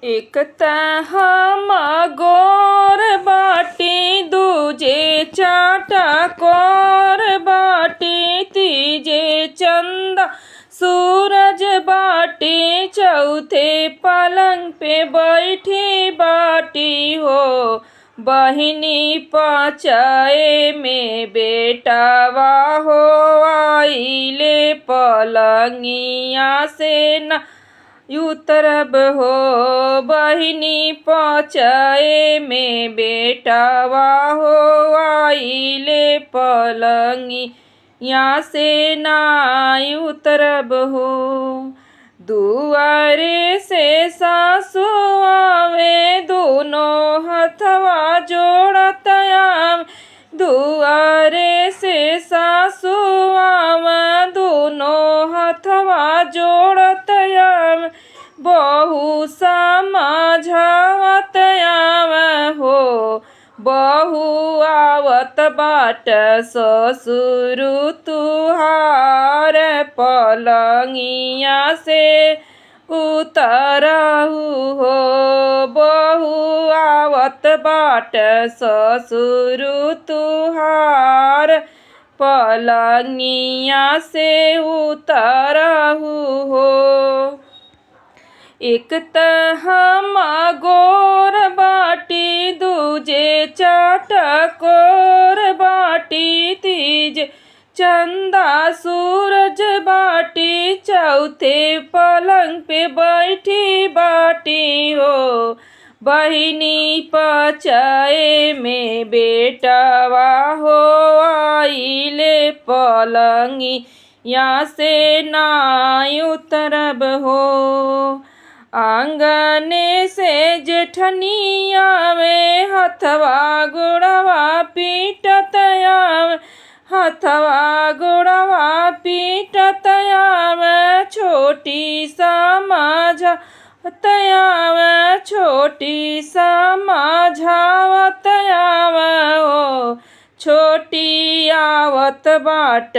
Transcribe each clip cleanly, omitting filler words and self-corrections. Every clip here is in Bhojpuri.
एक हम गोर बाटी दूजे चाटकोर बाटी तीजे चंदा सूरज बाटी चौथे पलंग पे बैठी बाटी हो। बहिनी पचाए में बेटावा हो आइले पलंगिया से न उतरब हो। बहिनी पचाए में बेटावा हो आइले पलंगिया से ना उतरब हो। दुआरे से सासु आवे दोनों हथवा जोड़त आवे। दुआरे से सासु आवे दोनों हथवा जोड़त आवे। बहू समझावत आवे हो। बहू आवत बाट ससुर तुहार पलंगिया से उतरहु हो। बहू आवत बाट ससुर तुहार पलंगिया से उतरहु हो। एक हम गोर बाटी दूजे चाटकोर बाटी तीजे चंदा सूरज बाटी चौथे पलंग पे बैठी बाटी हो। बहिनी पचाए में बेटावा हो आइले पलंगिया से ना उतरब हो। आंगने से जेठनी आवे हथवा गुड़वा पीटत आवे। हथवा गुड़वा पीटत आवे छोटी समझावत आवे। छोटी समझावत आवे ओ। छोटी आवत बाट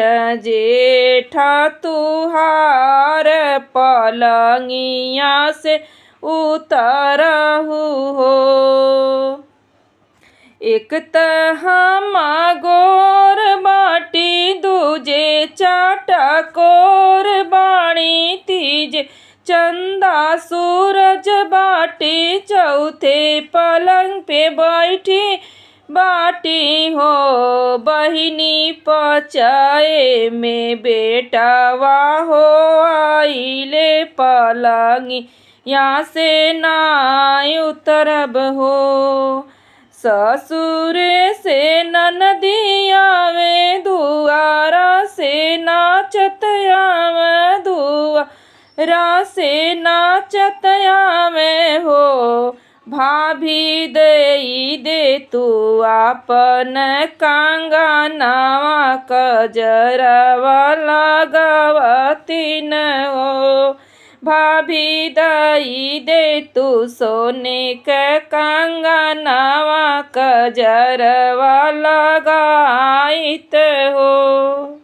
जेठा तुहार पलंगिया से उतरहु हो। एक हम गोर बाटी दूजे चाटकोर बाणी तीजे चंदा सूरज बाटी चौथे पलंग पे बैठी बाटी हो। बहिनी पचाए में बेटावा हो आइले पलंगिया से ना उतरब हो। ससुर से ननदी आवे दुआरा से नाचत आवे। दुआरा से नाचत आवे हो। भाभी दे तू आपन कंगनवा कजरवा लगावती न हो। भाभी दे तू सोने के कंगनवा कजरवा लगाइत हो।